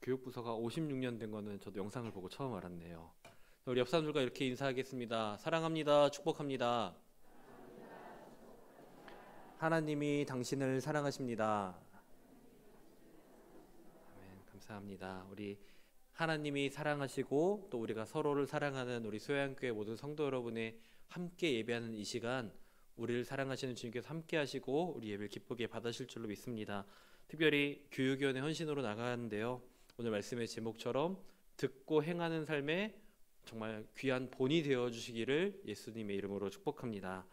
교육부서가 56년 된 거는 저도 영상을 보고 처음 알았네요. 우리 옆 사람들과 이렇게 인사하겠습니다. 사랑합니다. 축복합니다. 하나님이 당신을 사랑하십니다. 아멘. 감사합니다. 우리 하나님이 사랑하시고 또 우리가 서로를 사랑하는 우리 소양교회 모든 성도 여러분의 함께 예배하는 이 시간, 우리를 사랑하시는 주님께서 함께 하시고 우리 예배를 기쁘게 받으실 줄로 믿습니다. 특별히 교육위원회 헌신으로 나가는데요, 오늘 말씀의 제목처럼 듣고 행하는 삶에 정말 귀한 본이 되어 주시기를 예수님의 이름으로 축복합니다.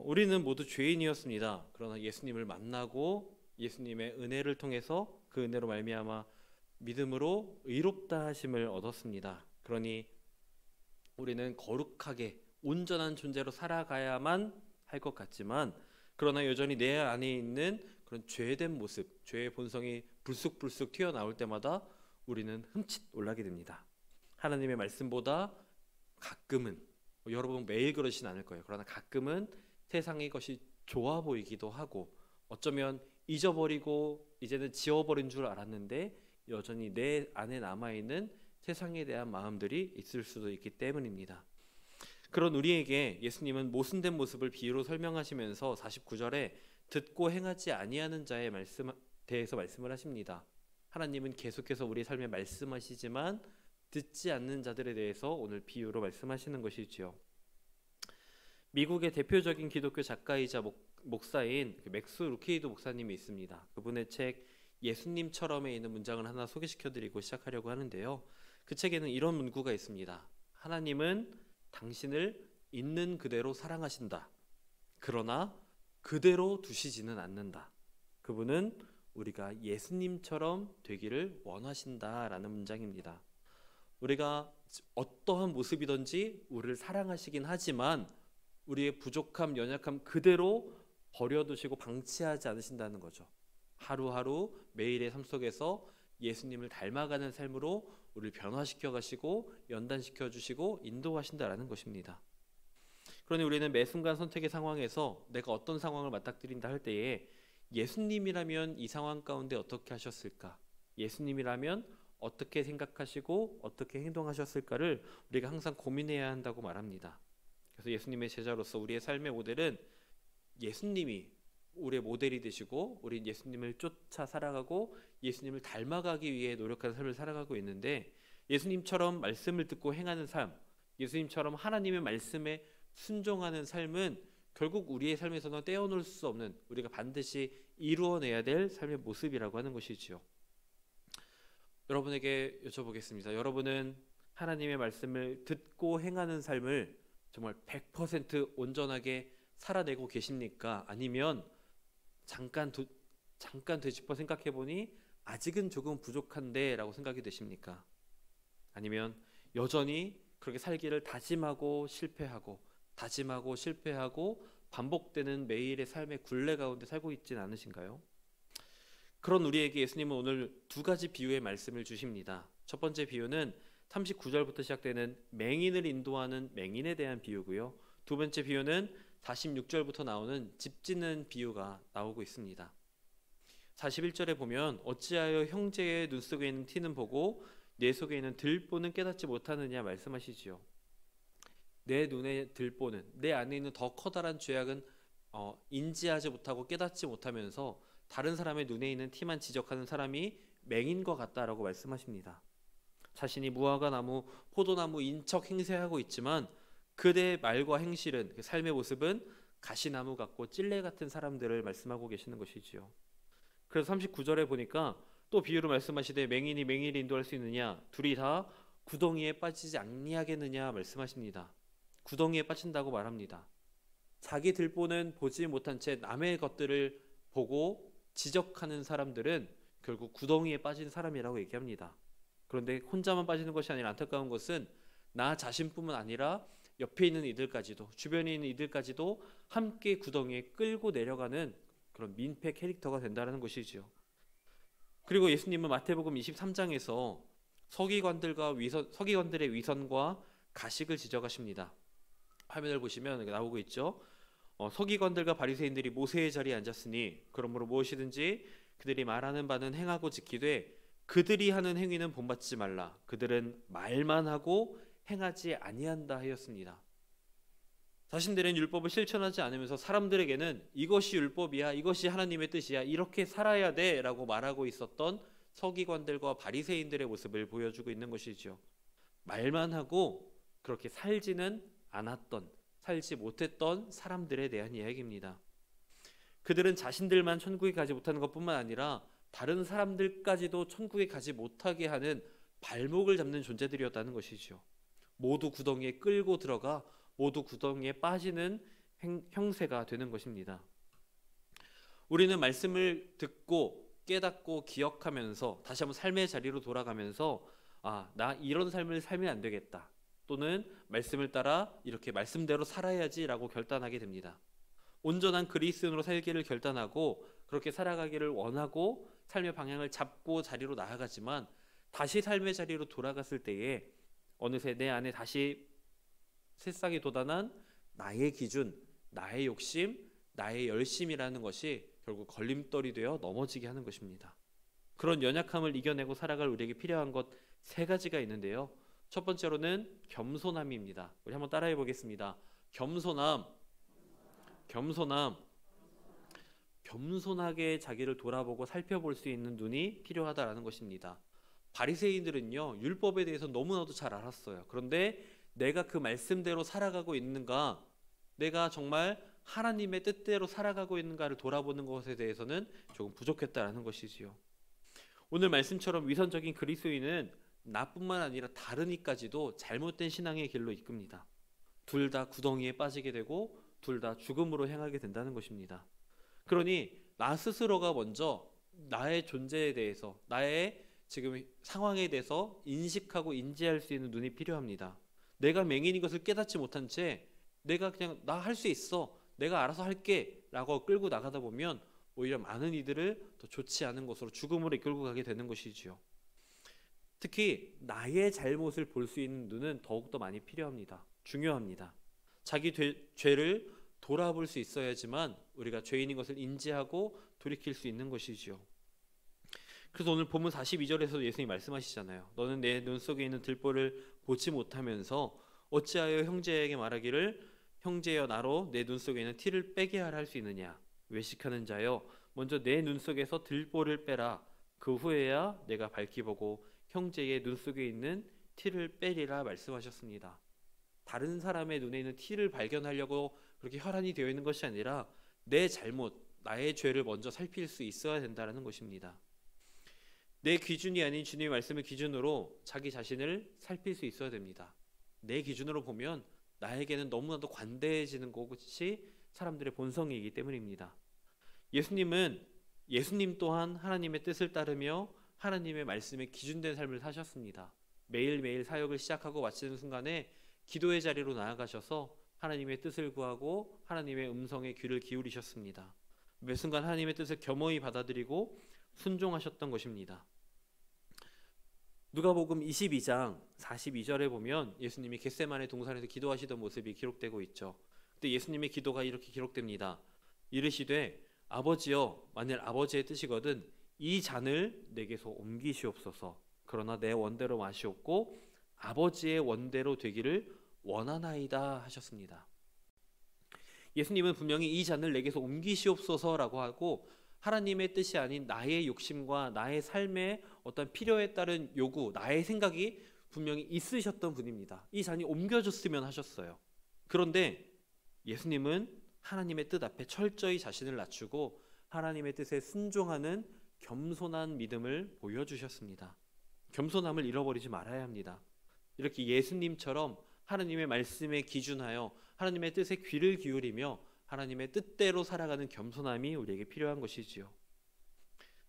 우리는 모두 죄인이었습니다. 그러나 예수님을 만나고 예수님의 은혜를 통해서 그 은혜로 말미암아 믿음으로 의롭다 하심을 얻었습니다. 그러니 우리는 거룩하게 온전한 존재로 살아가야만 할 것 같지만, 그러나 여전히 내 안에 있는 그런 죄된 모습, 죄의 본성이 불쑥불쑥 튀어나올 때마다 우리는 흠칫 놀라게 됩니다. 하나님의 말씀보다 가끔은, 여러분 매일 그러진 않을 거예요. 그러나 가끔은 세상의 것이 좋아 보이기도 하고, 어쩌면 잊어버리고 이제는 지워버린 줄 알았는데 여전히 내 안에 남아있는 세상에 대한 마음들이 있을 수도 있기 때문입니다. 그런 우리에게 예수님은 모순된 모습을 비유로 설명하시면서 49절에 듣고 행하지 아니하는 자에 대해서 말씀을 하십니다. 하나님은 계속해서 우리 삶에 말씀하시지만 듣지 않는 자들에 대해서 오늘 비유로 말씀하시는 것이지요. 미국의 대표적인 기독교 작가이자 목사인 맥스 루케이드 목사님이 있습니다. 그분의 책 예수님처럼에 있는 문장을 하나 소개시켜드리고 시작하려고 하는데요, 그 책에는 이런 문구가 있습니다. 하나님은 당신을 있는 그대로 사랑하신다. 그러나 그대로 두시지는 않는다. 그분은 우리가 예수님처럼 되기를 원하신다라는 문장입니다. 우리가 어떠한 모습이든지 우리를 사랑하시긴 하지만 우리의 부족함, 연약함 그대로 버려두시고 방치하지 않으신다는 거죠. 하루하루 매일의 삶 속에서 예수님을 닮아가는 삶으로 우리를 변화시켜 가시고 연단시켜 주시고 인도하신다라는 것입니다. 그러니 우리는 매 순간 선택의 상황에서 내가 어떤 상황을 맞닥뜨린다 할 때에 예수님이라면 이 상황 가운데 어떻게 하셨을까? 예수님이라면 어떻게 생각하시고 어떻게 행동하셨을까를 우리가 항상 고민해야 한다고 말합니다. 그래서 예수님의 제자로서 우리의 삶의 모델은 예수님이 우리의 모델이 되시고 우리 예수님을 쫓아 살아가고 예수님을 닮아가기 위해 노력하는 삶을 살아가고 있는데, 예수님처럼 말씀을 듣고 행하는 삶, 예수님처럼 하나님의 말씀에 순종하는 삶은 결국 우리의 삶에서는 떼어놓을 수 없는, 우리가 반드시 이루어내야 될 삶의 모습이라고 하는 것이지요. 여러분에게 여쭤보겠습니다. 여러분은 하나님의 말씀을 듣고 행하는 삶을 정말 100% 온전하게 살아내고 계십니까? 아니면 잠깐 되짚어 생각해 보니 아직은 조금 부족한데 라고 생각이 되십니까? 아니면 여전히 그렇게 살기를 다짐하고 실패하고 반복되는 매일의 삶의 굴레 가운데 살고 있지는 않으신가요? 그런 우리에게 예수님은 오늘 두 가지 비유의 말씀을 주십니다. 첫 번째 비유는 39절부터 시작되는 맹인을 인도하는 맹인에 대한 비유고요. 두 번째 비유는 46절부터 나오는 집 짓는 비유가 나오고 있습니다. 41절에 보면 어찌하여 형제의 눈 속에 있는 티는 보고 내 속에 있는 들보는 깨닫지 못하느냐 말씀하시지요. 내 눈에 들보는, 내 안에 있는 더 커다란 죄악은 인지하지 못하고 깨닫지 못하면서 다른 사람의 눈에 있는 티만 지적하는 사람이 맹인과 같다라고 말씀하십니다. 자신이 무화과 나무, 포도나무인 척 행세하고 있지만 그대의 말과 행실은, 그 삶의 모습은 가시나무 같고 찔레 같은 사람들을 말씀하고 계시는 것이지요. 그래서 39절에 보니까 또 비유로 말씀하시되 맹인이 맹인을 인도할 수 있느냐, 둘이 다 구덩이에 빠지지 아니하겠느냐 말씀하십니다. 구덩이에 빠진다고 말합니다. 자기 들보는 보지 못한 채 남의 것들을 보고 지적하는 사람들은 결국 구덩이에 빠진 사람이라고 얘기합니다. 그런데 혼자만 빠지는 것이 아니라 안타까운 것은 나 자신뿐만 아니라 옆에 있는 이들까지도, 주변에 있는 이들까지도 함께 구덩이에 끌고 내려가는 그런 민폐 캐릭터가 된다는 것이지요. 그리고 예수님은 마태복음 23장에서 서기관들의 위선과 가식을 지적하십니다. 화면을 보시면 나오고 있죠. 서기관들과 바리새인들이 모세의 자리에 앉았으니 그러므로 무엇이든지 그들이 말하는 바는 행하고 지키되 그들이 하는 행위는 본받지 말라. 그들은 말만 하고 행하지 아니한다 하였습니다. 자신들은 율법을 실천하지 않으면서 사람들에게는 이것이 율법이야, 이것이 하나님의 뜻이야, 이렇게 살아야 돼 라고 말하고 있었던 서기관들과 바리새인들의 모습을 보여주고 있는 것이죠. 말만 하고 그렇게 살지는 않았던, 살지 못했던 사람들에 대한 이야기입니다. 그들은 자신들만 천국에 가지 못하는 것뿐만 아니라 다른 사람들까지도 천국에 가지 못하게 하는 발목을 잡는 존재들이었다는 것이죠. 모두 구덩이에 끌고 들어가 모두 구덩이에 빠지는 형세가 되는 것입니다. 우리는 말씀을 듣고 깨닫고 기억하면서 다시 한번 삶의 자리로 돌아가면서 나 이런 삶을 살면 안 되겠다, 또는 말씀을 따라 이렇게 말씀대로 살아야지 라고 결단하게 됩니다. 온전한 그리스도인으로 살기를 결단하고 그렇게 살아가기를 원하고 삶의 방향을 잡고 자리로 나아가지만 다시 삶의 자리로 돌아갔을 때에 어느새 내 안에 다시 새싹이 돋아난 나의 기준, 나의 욕심, 나의 열심이라는 것이 결국 걸림돌이 되어 넘어지게 하는 것입니다. 그런 연약함을 이겨내고 살아갈 우리에게 필요한 것 3가지가 있는데요. 첫 번째로는 겸손함입니다. 우리 한번 따라해 보겠습니다. 겸손하게 자기를 돌아보고 살펴볼 수 있는 눈이 필요하다라는 것입니다. 바리새인들은요, 율법에 대해서 너무나도 잘 알았어요. 그런데 내가 그 말씀대로 살아가고 있는가, 내가 정말 하나님의 뜻대로 살아가고 있는가를 돌아보는 것에 대해서는 조금 부족했다라는 것이지요. 오늘 말씀처럼 위선적인 그리스도인은 나뿐만 아니라 다른 이까지도 잘못된 신앙의 길로 이끕니다. 둘 다 구덩이에 빠지게 되고 둘 다 죽음으로 향하게 된다는 것입니다. 그러니 나 스스로가 먼저 나의 존재에 대해서, 나의 지금 상황에 대해서 인식하고 인지할 수 있는 눈이 필요합니다. 내가 맹인인 것을 깨닫지 못한 채 내가 그냥 나 할 수 있어, 내가 알아서 할게 라고 끌고 나가다 보면 오히려 많은 이들을 더 좋지 않은 곳으로, 죽음으로 이끌고 가게 되는 것이지요. 특히 나의 잘못을 볼 수 있는 눈은 더욱더 많이 필요합니다. 중요합니다. 자기 죄를 돌아볼 수 있어야지만 우리가 죄인인 것을 인지하고 돌이킬 수 있는 것이지요. 그래서 오늘 본문 42절에서 예수님이 말씀하시잖아요. 너는 내 눈 속에 있는 들보를 보지 못하면서 어찌하여 형제에게 말하기를 형제여 나로 내 눈 속에 있는 티를 빼게 하라 할 수 있느냐. 외식하는 자여 먼저 내 눈 속에서 들보를 빼라. 그 후에야 내가 밝히 보고 형제의 눈 속에 있는 티를 빼리라 말씀하셨습니다. 다른 사람의 눈에 있는 티를 발견하려고 그렇게 혈안이 되어 있는 것이 아니라 내 잘못, 나의 죄를 먼저 살필 수 있어야 된다는 것입니다. 내 기준이 아닌 주님의 말씀을 기준으로 자기 자신을 살필 수 있어야 됩니다. 내 기준으로 보면 나에게는 너무나도 관대해지는 것이 사람들의 본성이기 때문입니다. 예수님 또한 하나님의 뜻을 따르며 하나님의 말씀에 기준된 삶을 사셨습니다. 매일매일 사역을 시작하고 마치는 순간에 기도의 자리로 나아가셔서 하나님의 뜻을 구하고 하나님의 음성에 귀를 기울이셨습니다. 매 순간 하나님의 뜻을 겸허히 받아들이고 순종하셨던 것입니다. 누가복음 22장 42절에 보면 예수님이 겟세마네 동산에서 기도하시던 모습이 기록되고 있죠. 그때 예수님의 기도가 이렇게 기록됩니다. 이르시되 아버지여, 만일 아버지의 뜻이거든 이 잔을 내게서 옮기시옵소서. 그러나 내 원대로 마시옵고 아버지의 원대로 되기를 원하나이다 하셨습니다. 예수님은 분명히 이 잔을 내게서 옮기시옵소서라고 하고 하나님의 뜻이 아닌 나의 욕심과 나의 삶의 어떤 필요에 따른 요구, 나의 생각이 분명히 있으셨던 분입니다. 이 잔이 옮겨졌으면 하셨어요. 그런데 예수님은 하나님의 뜻 앞에 철저히 자신을 낮추고 하나님의 뜻에 순종하는 겸손한 믿음을 보여주셨습니다. 겸손함을 잃어버리지 말아야 합니다. 이렇게 예수님처럼 하나님의 말씀에 기준하여 하나님의 뜻에 귀를 기울이며 하나님의 뜻대로 살아가는 겸손함이 우리에게 필요한 것이지요.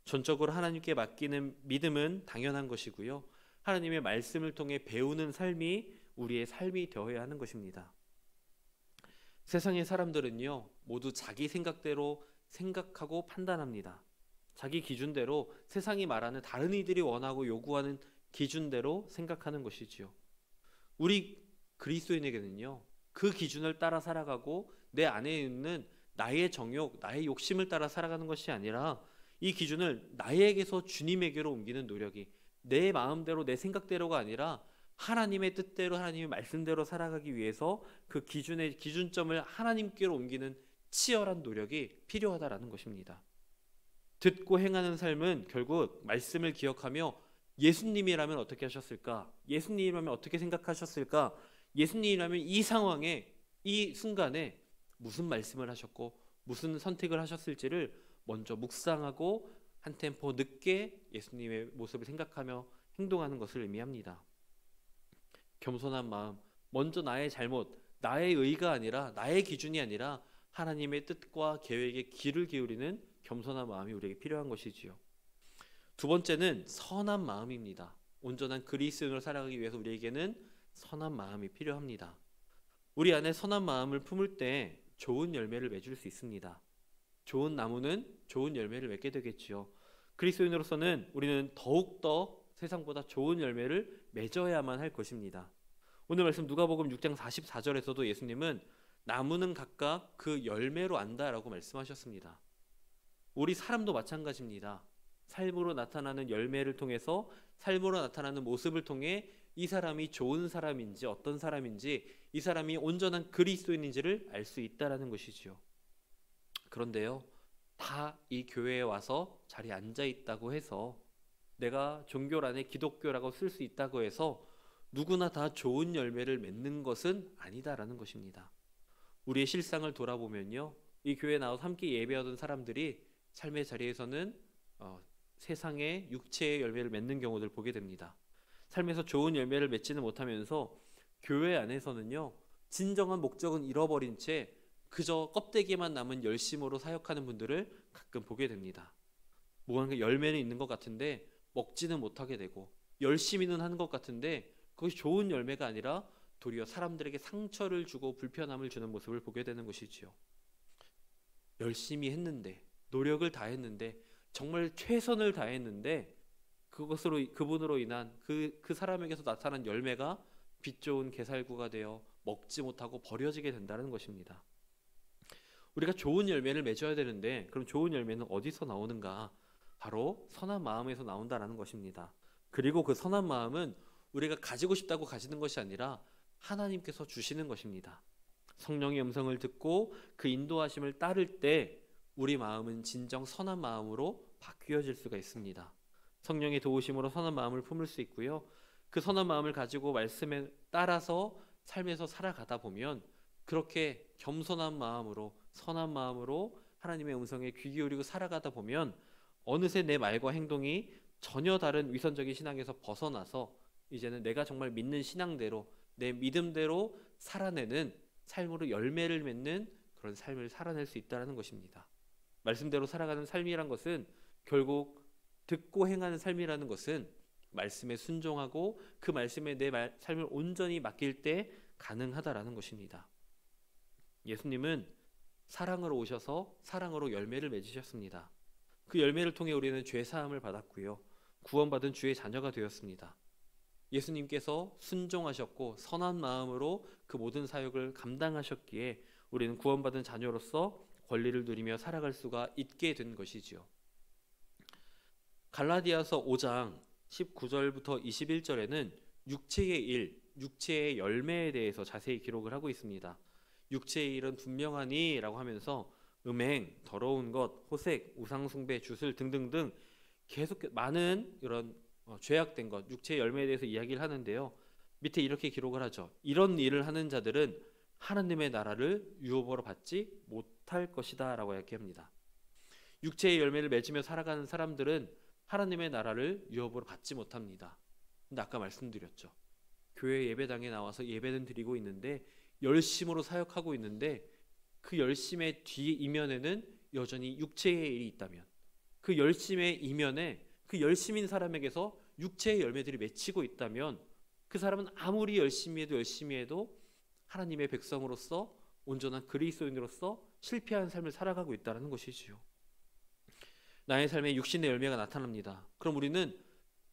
전적으로 하나님께 맡기는 믿음은 당연한 것이고요. 하나님의 말씀을 통해 배우는 삶이 우리의 삶이 되어야 하는 것입니다. 세상의 사람들은요, 모두 자기 생각대로 생각하고 판단합니다. 자기 기준대로 세상이 말하는 다른 이들이 원하고 요구하는 기준대로 생각하는 것이지요. 우리 그리스도인에게는요, 그 기준을 따라 살아가고 내 안에 있는 나의 정욕, 나의 욕심을 따라 살아가는 것이 아니라 이 기준을 나에게서 주님에게로 옮기는 노력이, 내 마음대로 내 생각대로가 아니라 하나님의 뜻대로 하나님의 말씀대로 살아가기 위해서 그 기준의 기준점을 하나님께로 옮기는 치열한 노력이 필요하다라는 것입니다. 듣고 행하는 삶은 결국 말씀을 기억하며 예수님이라면 어떻게 하셨을까? 예수님이라면 어떻게 생각하셨을까? 예수님이라면 이 상황에, 이 순간에 무슨 말씀을 하셨고 무슨 선택을 하셨을지를 먼저 묵상하고 한 템포 늦게 예수님의 모습을 생각하며 행동하는 것을 의미합니다. 겸손한 마음, 먼저 나의 잘못, 나의 의가 아니라, 나의 기준이 아니라 하나님의 뜻과 계획에 귀를 기울이는 겸손한 마음이 우리에게 필요한 것이지요. 두 번째는 선한 마음입니다. 온전한 그리스도인으로 살아가기 위해서 우리에게는 선한 마음이 필요합니다. 우리 안에 선한 마음을 품을 때 좋은 열매를 맺을 수 있습니다. 좋은 나무는 좋은 열매를 맺게 되겠지요. 그리스도인으로서는 우리는 더욱더 세상보다 좋은 열매를 맺어야만 할 것입니다. 오늘 말씀 누가복음 6장 44절에서도 예수님은 나무는 각각 그 열매로 안다라고 말씀하셨습니다. 우리 사람도 마찬가지입니다. 삶으로 나타나는 열매를 통해서, 삶으로 나타나는 모습을 통해 이 사람이 좋은 사람인지 어떤 사람인지, 이 사람이 온전한 그리스도인인지를 알 수 있다라는 것이지요. 그런데요, 다 이 교회에 와서 자리에 앉아 있다고 해서, 내가 종교란에 기독교라고 쓸 수 있다고 해서 누구나 다 좋은 열매를 맺는 것은 아니다라는 것입니다. 우리의 실상을 돌아보면요, 이 교회에 나와서 함께 예배하던 사람들이 삶의 자리에서는 세상의 육체의 열매를 맺는 경우들을 보게 됩니다. 삶에서 좋은 열매를 맺지는 못하면서 교회 안에서는요, 진정한 목적은 잃어버린 채 그저 껍데기만 남은 열심으로 사역하는 분들을 가끔 보게 됩니다. 뭔가 열매는 있는 것 같은데 먹지는 못하게 되고, 열심히는 하는 것 같은데 그것이 좋은 열매가 아니라 도리어 사람들에게 상처를 주고 불편함을 주는 모습을 보게 되는 것이지요. 열심히 했는데, 노력을 다했는데, 정말 최선을 다했는데 그분으로 인한 그 사람에게서 나타난 열매가 빛 좋은 게살구가 되어 먹지 못하고 버려지게 된다는 것입니다. 우리가 좋은 열매를 맺어야 되는데, 그럼 좋은 열매는 어디서 나오는가? 바로 선한 마음에서 나온다는 것입니다. 그리고 그 선한 마음은 우리가 가지고 싶다고 가지는 것이 아니라 하나님께서 주시는 것입니다. 성령의 음성을 듣고 그 인도하심을 따를 때 우리 마음은 진정 선한 마음으로 바뀌어질 수가 있습니다. 성령의 도우심으로 선한 마음을 품을 수 있고요. 그 선한 마음을 가지고 말씀에 따라서 삶에서 살아가다 보면, 그렇게 겸손한 마음으로, 선한 마음으로 하나님의 음성에 귀 기울이고 살아가다 보면 어느새 내 말과 행동이 전혀 다른 위선적인 신앙에서 벗어나서 이제는 내가 정말 믿는 신앙대로, 내 믿음대로 살아내는 삶으로 열매를 맺는 그런 삶을 살아낼 수 있다는 것입니다. 말씀대로 살아가는 삶이란 것은, 결국 듣고 행하는 삶이라는 것은 말씀에 순종하고 그 말씀에 내 삶을 온전히 맡길 때 가능하다라는 것입니다. 예수님은 사랑으로 오셔서 사랑으로 열매를 맺으셨습니다. 그 열매를 통해 우리는 죄 사함을 받았고요, 구원받은 주의 자녀가 되었습니다. 예수님께서 순종하셨고 선한 마음으로 그 모든 사역을 감당하셨기에 우리는 구원받은 자녀로서 권리를 누리며 살아갈 수가 있게 된 것이지요. 갈라디아서 5장 19절부터 21절에는 육체의 일, 육체의 열매에 대해서 자세히 기록을 하고 있습니다. 육체의 일은 분명하니 라고 하면서 음행, 더러운 것, 호색, 우상숭배, 주술 등등등 계속 많은 이런 죄악된 것, 육체의 열매에 대해서 이야기를 하는데요, 밑에 이렇게 기록을 하죠. 이런 일을 하는 자들은 하나님의 나라를 유업으로 받지 못할 것이다 라고 이야기합니다. 육체의 열매를 맺으며 살아가는 사람들은 하나님의 나라를 유업으로 받지 못합니다. 근데 아까 말씀드렸죠, 교회 예배당에 나와서 예배는 드리고 있는데, 열심으로 사역하고 있는데, 그 열심의 뒤 이면에는 여전히 육체의 일이 있다면, 그 열심의 이면에 그 열심인 사람에게서 육체의 열매들이 맺히고 있다면, 그 사람은 아무리 열심히 해도 하나님의 백성으로서, 온전한 그리스도인으로서 실패한 삶을 살아가고 있다는 것이지요. 나의 삶에 육신의 열매가 나타납니다. 그럼 우리는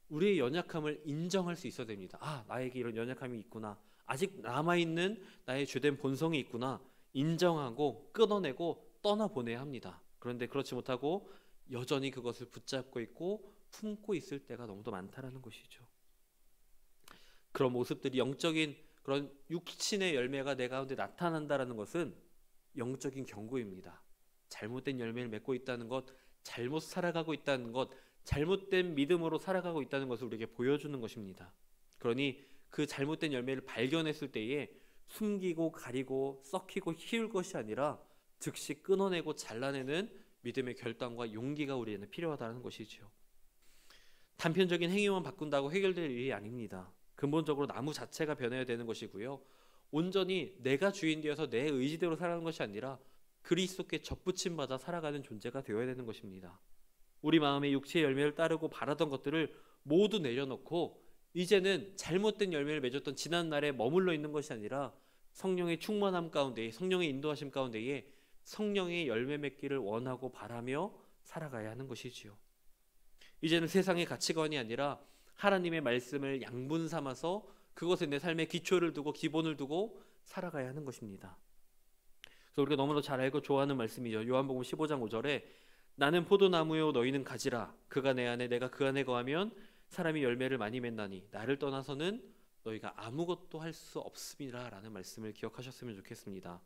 우리의 연약함을 인정할 수 있어야 됩니다. 아, 나에게 이런 연약함이 있구나, 아직 남아있는 나의 죄된 본성이 있구나 인정하고 끊어내고 떠나보내야 합니다. 그런데 그렇지 못하고 여전히 그것을 붙잡고 있고 품고 있을 때가 너무도 많다라는 것이죠. 그런 모습들이 영적인 그런 육신의 열매가 내 가운데 나타난다라는 것은 영적인 경고입니다. 잘못된 열매를 맺고 있다는 것, 잘못 살아가고 있다는 것, 잘못된 믿음으로 살아가고 있다는 것을 우리에게 보여주는 것입니다. 그러니 그 잘못된 열매를 발견했을 때에 숨기고 가리고 썩히고 희울 것이 아니라 즉시 끊어내고 잘라내는 믿음의 결단과 용기가 우리에게는 필요하다는 것이죠. 단편적인 행위만 바꾼다고 해결될 일이 아닙니다. 근본적으로 나무 자체가 변해야 되는 것이고요. 온전히 내가 주인 되어서 내 의지대로 살아가는 것이 아니라 그리스도께 접붙임 받아 살아가는 존재가 되어야 되는 것입니다. 우리 마음의 육체의 열매를 따르고 바라던 것들을 모두 내려놓고 이제는 잘못된 열매를 맺었던 지난 날에 머물러 있는 것이 아니라 성령의 충만함 가운데, 성령의 인도하심 가운데에 성령의 열매 맺기를 원하고 바라며 살아가야 하는 것이지요. 이제는 세상의 가치관이 아니라 하나님의 말씀을 양분 삼아서 그것에 내 삶의 기초를 두고 기본을 두고 살아가야 하는 것입니다. 그래서 우리가 너무나 잘 알고 좋아하는 말씀이죠. 요한복음 15장 5절에 나는 포도나무요 너희는 가지라 그가 내 안에 내가 그 안에 거하면 사람이 열매를 많이 맺나니 나를 떠나서는 너희가 아무것도 할 수 없음이라 라는 말씀을 기억하셨으면 좋겠습니다.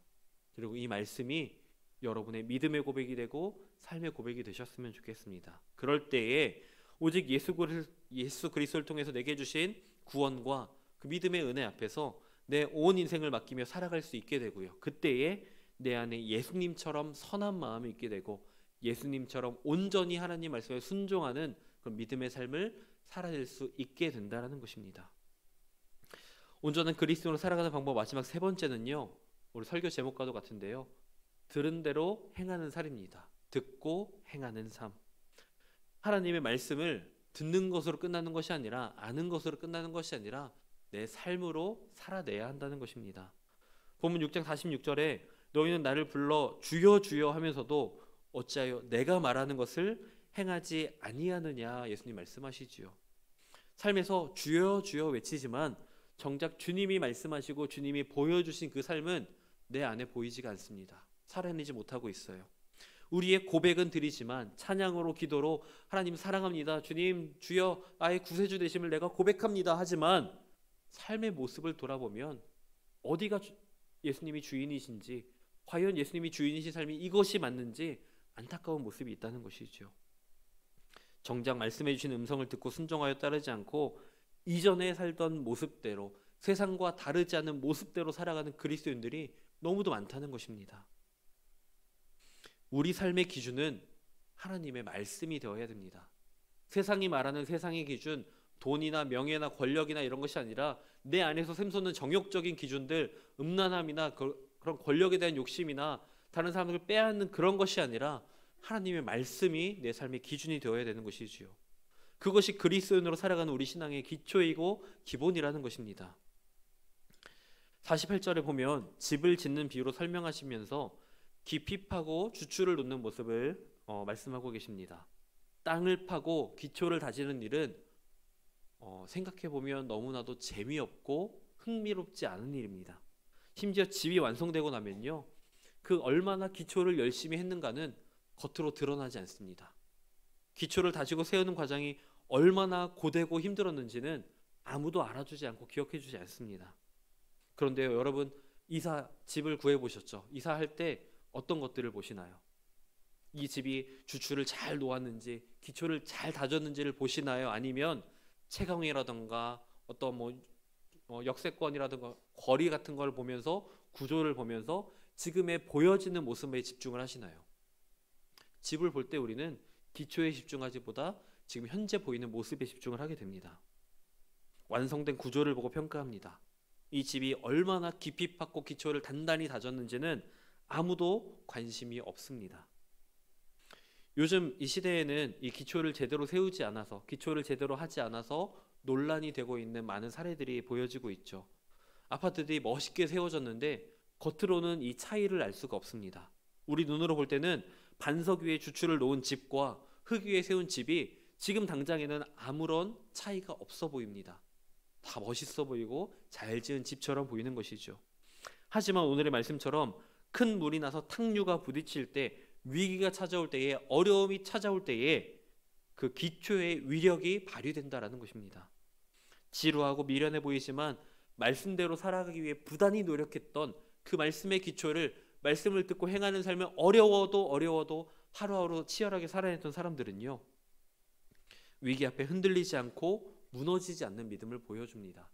그리고 이 말씀이 여러분의 믿음의 고백이 되고 삶의 고백이 되셨으면 좋겠습니다. 그럴 때에 오직 예수 그리스도를 통해서 내게 주신 구원과 그 믿음의 은혜 앞에서 내 온 인생을 맡기며 살아갈 수 있게 되고요. 그때에 내 안에 예수님처럼 선한 마음이 있게 되고 예수님처럼 온전히 하나님 말씀에 순종하는 그런 믿음의 삶을 살아낼 수 있게 된다는 것입니다. 온전한 그리스도로 살아가는 방법 마지막 세 번째는요. 우리 설교 제목과도 같은데요. 들은 대로 행하는 삶입니다. 듣고 행하는 삶. 하나님의 말씀을 듣는 것으로 끝나는 것이 아니라 아는 것으로 끝나는 것이 아니라 내 삶으로 살아내야 한다는 것입니다. 본문 6장 46절에 너희는 나를 불러 주여 주여 하면서도 어찌하여 내가 말하는 것을 행하지 아니하느냐 예수님 말씀하시지요. 삶에서 주여 주여 외치지만 정작 주님이 말씀하시고 주님이 보여주신 그 삶은 내 안에 보이지가 않습니다. 살아내지 못하고 있어요. 우리의 고백은 드리지만 찬양으로 기도로 하나님 사랑합니다. 주님 주여 나의 구세주 되심을 내가 고백합니다. 하지만 삶의 모습을 돌아보면 어디가 예수님이 주인이신지 과연 예수님이 주인이신 삶이 이것이 맞는지 안타까운 모습이 있다는 것이죠. 정작 말씀해 주신 음성을 듣고 순종하여 따르지 않고 이전에 살던 모습대로 세상과 다르지 않은 모습대로 살아가는 그리스도인들이 너무도 많다는 것입니다. 우리 삶의 기준은 하나님의 말씀이 되어야 됩니다. 세상이 말하는 세상의 기준, 돈이나 명예나 권력이나 이런 것이 아니라 내 안에서 샘솟는 정욕적인 기준들, 음란함이나 그런 권력에 대한 욕심이나 다른 사람들을 빼앗는 그런 것이 아니라 하나님의 말씀이 내 삶의 기준이 되어야 되는 것이지요. 그것이 그리스도인으로 살아가는 우리 신앙의 기초이고 기본이라는 것입니다. 48절에 보면 집을 짓는 비유로 설명하시면서 깊이 파고 주추를 놓는 모습을 말씀하고 계십니다. 땅을 파고 기초를 다지는 일은 생각해보면 너무나도 재미없고 흥미롭지 않은 일입니다. 심지어 집이 완성되고 나면요, 그 얼마나 기초를 열심히 했는가는 겉으로 드러나지 않습니다. 기초를 다지고 세우는 과정이 얼마나 고되고 힘들었는지는 아무도 알아주지 않고 기억해주지 않습니다. 그런데요, 여러분 집을 구해보셨죠? 이사할 때 어떤 것들을 보시나요? 이 집이 주추를 잘 놓았는지 기초를 잘 다졌는지를 보시나요? 아니면 채광이라든가 어떤 역세권이라든가 거리 같은 걸 보면서 구조를 보면서 지금의 보여지는 모습에 집중을 하시나요? 집을 볼 때 우리는 기초에 집중하기보다 지금 현재 보이는 모습에 집중을 하게 됩니다. 완성된 구조를 보고 평가합니다. 이 집이 얼마나 깊이 팠고 기초를 단단히 다졌는지는 아무도 관심이 없습니다. 요즘 이 시대에는 이 기초를 제대로 세우지 않아서, 기초를 제대로 하지 않아서 논란이 되고 있는 많은 사례들이 보여지고 있죠. 아파트들이 멋있게 세워졌는데 겉으로는 이 차이를 알 수가 없습니다. 우리 눈으로 볼 때는 반석 위에 주추를 놓은 집과 흙 위에 세운 집이 지금 당장에는 아무런 차이가 없어 보입니다. 다 멋있어 보이고 잘 지은 집처럼 보이는 것이죠. 하지만 오늘의 말씀처럼 큰 물이 나서 탕류가 부딪힐 때 위기가 찾아올 때에, 어려움이 찾아올 때에 그 기초의 위력이 발휘된다라는 것입니다. 지루하고 미련해 보이지만 말씀대로 살아가기 위해 부단히 노력했던 그 말씀의 기초를, 말씀을 듣고 행하는 삶을 어려워도 하루하루 치열하게 살아냈던 사람들은요, 위기 앞에 흔들리지 않고 무너지지 않는 믿음을 보여줍니다.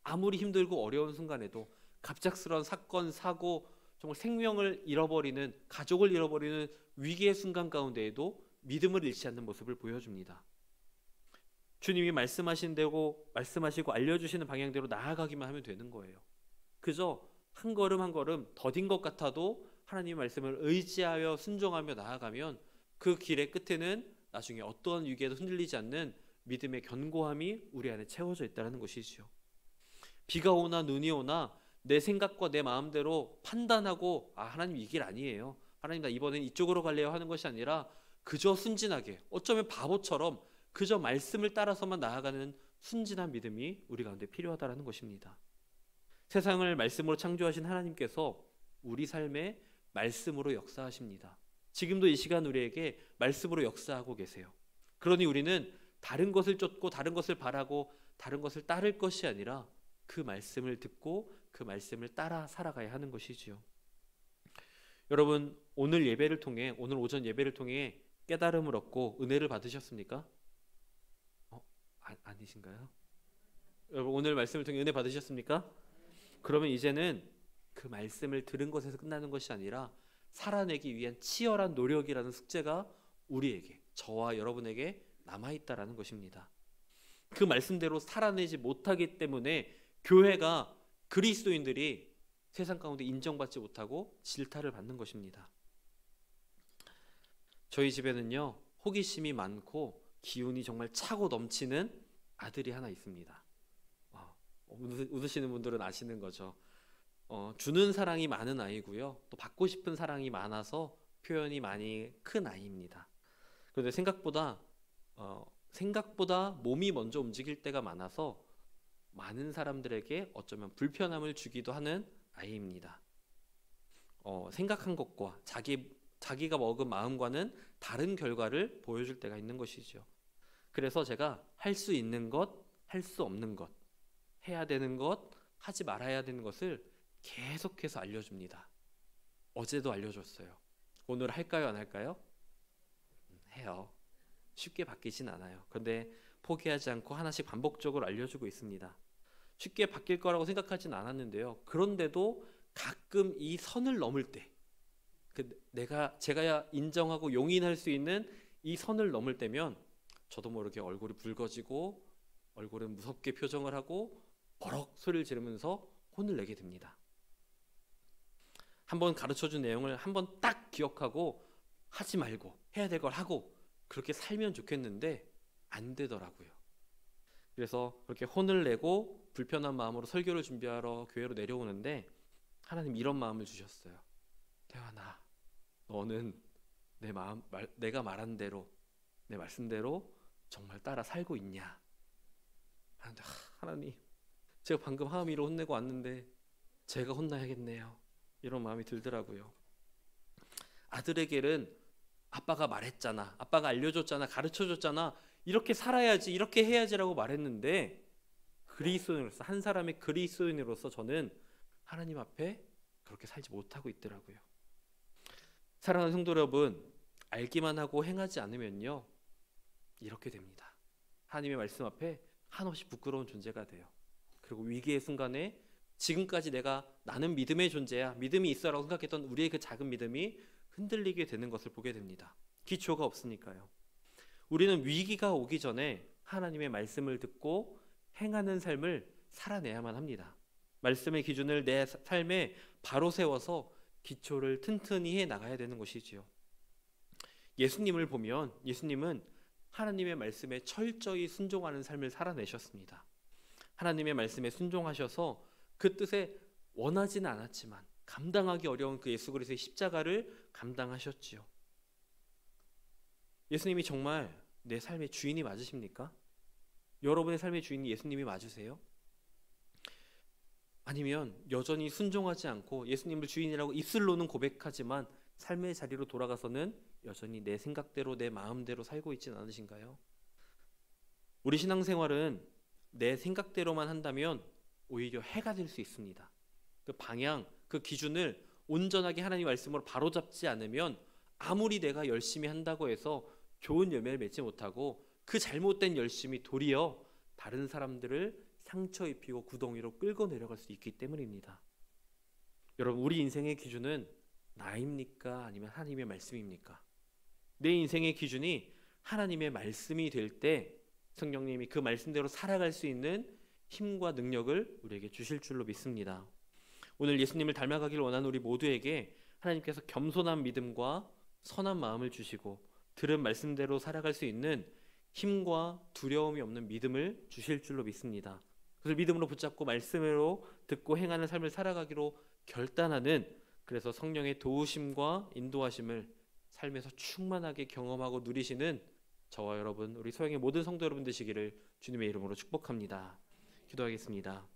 아무리 힘들고 어려운 순간에도, 갑작스러운 사건, 사고, 정말 생명을 잃어버리는, 가족을 잃어버리는 위기의 순간 가운데에도 믿음을 잃지 않는 모습을 보여줍니다. 주님이 말씀하시고 알려주시는 방향대로 나아가기만 하면 되는 거예요. 그저 한 걸음 한 걸음 더딘 것 같아도 하나님의 말씀을 의지하여 순종하며 나아가면 그 길의 끝에는 나중에 어떠한 위기에도 흔들리지 않는 믿음의 견고함이 우리 안에 채워져 있다는 것이지요. 비가 오나 눈이 오나 내 생각과 내 마음대로 판단하고 하나님 이 길 아니에요, 하나님 나 이번엔 이쪽으로 갈래요 하는 것이 아니라 그저 순진하게, 어쩌면 바보처럼 그저 말씀을 따라서만 나아가는 순진한 믿음이 우리 가운데 필요하다는 것입니다. 세상을 말씀으로 창조하신 하나님께서 우리 삶에 말씀으로 역사하십니다. 지금도 이 시간 우리에게 말씀으로 역사하고 계세요. 그러니 우리는 다른 것을 쫓고 다른 것을 바라고 다른 것을 따를 것이 아니라 그 말씀을 듣고 그 말씀을 따라 살아가야 하는 것이지요. 여러분, 오늘 예배를 통해, 오늘 오전 예배를 통해 깨달음을 얻고 은혜를 받으셨습니까? 아니신가요? 여러분, 오늘 말씀을 통해 은혜 받으셨습니까? 그러면 이제는 그 말씀을 들은 것에서 끝나는 것이 아니라 살아내기 위한 치열한 노력이라는 숙제가 우리에게, 저와 여러분에게 남아있다라는 것입니다. 그 말씀대로 살아내지 못하기 때문에 교회가, 그리스도인들이 세상 가운데 인정받지 못하고 질타를 받는 것입니다. 저희 집에는요, 호기심이 많고 기운이 정말 차고 넘치는 아들이 하나 있습니다. 웃으시는 분들은 아시는 거죠. 주는 사랑이 많은 아이고요, 또 받고 싶은 사랑이 많아서 표현이 많이 큰 아이입니다. 그런데 생각보다 몸이 먼저 움직일 때가 많아서 많은 사람들에게 어쩌면 불편함을 주기도 하는 아이입니다. 생각한 것과 자기가 먹은 마음과는 다른 결과를 보여줄 때가 있는 것이죠. 그래서 제가 할 수 있는 것, 할 수 없는 것, 해야 되는 것, 하지 말아야 되는 것을 계속해서 알려줍니다. 어제도 알려줬어요. 오늘 할까요, 안 할까요? 해요. 쉽게 바뀌진 않아요. 그런데 포기하지 않고 하나씩 반복적으로 알려주고 있습니다. 쉽게 바뀔 거라고 생각하진 않았는데요. 그런데도 가끔 이 선을 넘을 때, 제가 인정하고 용인할 수 있는 이 선을 넘을 때면 저도 모르게 얼굴이 붉어지고 얼굴은 무섭게 표정을 하고 버럭 소리를 지르면서 혼을 내게 됩니다. 한번 가르쳐준 내용을 한번 딱 기억하고 하지 말고 해야 될 걸 하고 그렇게 살면 좋겠는데 안 되더라고요. 그래서 그렇게 혼을 내고 불편한 마음으로 설교를 준비하러 교회로 내려오는데 하나님 이런 마음을 주셨어요. 태환아, 너는 내가 말한 대로, 내 말씀대로 정말 따라 살고 있냐? 하나님, 제가 방금 하은이를 혼내고 왔는데 제가 혼나야겠네요. 이런 마음이 들더라고요. 아들에게는 아빠가 말했잖아, 아빠가 알려줬잖아, 가르쳐줬잖아, 이렇게 살아야지, 이렇게 해야지라고 말했는데 그리스도인으로서, 한 사람의 그리스도인으로서 저는 하나님 앞에 그렇게 살지 못하고 있더라고요. 사랑하는 성도 여러분, 알기만 하고 행하지 않으면요, 이렇게 됩니다. 하나님의 말씀 앞에 한없이 부끄러운 존재가 돼요. 그리고 위기의 순간에 지금까지 나는 믿음의 존재야, 믿음이 있어라고 생각했던 우리의 그 작은 믿음이 흔들리게 되는 것을 보게 됩니다. 기초가 없으니까요. 우리는 위기가 오기 전에 하나님의 말씀을 듣고 행하는 삶을 살아내야만 합니다. 말씀의 기준을 내 삶에 바로 세워서 기초를 튼튼히 해 나가야 되는 것이지요. 예수님을 보면 예수님은 하나님의 말씀에 철저히 순종하는 삶을 살아내셨습니다. 하나님의 말씀에 순종하셔서 그 뜻에 원하지는 않았지만 감당하기 어려운 그 예수 그리스도의 십자가를 감당하셨지요. 예수님이 정말 내 삶의 주인이 맞으십니까? 여러분의 삶의 주인이 예수님이 맞으세요? 아니면 여전히 순종하지 않고 예수님을 주인이라고 입술로는 고백하지만 삶의 자리로 돌아가서는 여전히 내 생각대로 내 마음대로 살고 있진 않으신가요? 우리 신앙생활은 내 생각대로만 한다면 오히려 해가 될 수 있습니다. 그 방향, 그 기준을 온전하게 하나님 말씀으로 바로잡지 않으면 아무리 내가 열심히 한다고 해서 좋은 열매를 맺지 못하고 그 잘못된 열심이 도리어 다른 사람들을 상처 입히고 구덩 위로 끌고 내려갈 수 있기 때문입니다. 여러분, 우리 인생의 기준은 나입니까? 아니면 하나님의 말씀입니까? 내 인생의 기준이 하나님의 말씀이 될 때 성령님이 그 말씀대로 살아갈 수 있는 힘과 능력을 우리에게 주실 줄로 믿습니다. 오늘 예수님을 닮아가길 원하는 우리 모두에게 하나님께서 겸손한 믿음과 선한 마음을 주시고 들은 말씀대로 살아갈 수 있는 힘과 두려움이 없는 믿음을 주실 줄로 믿습니다. 그래서 믿음으로 붙잡고 말씀으로 듣고 행하는 삶을 살아가기로 결단하는, 그래서 성령의 도우심과 인도하심을 삶에서 충만하게 경험하고 누리시는 저와 여러분, 우리 소양의 모든 성도 여러분 되시기를 주님의 이름으로 축복합니다. 기도하겠습니다.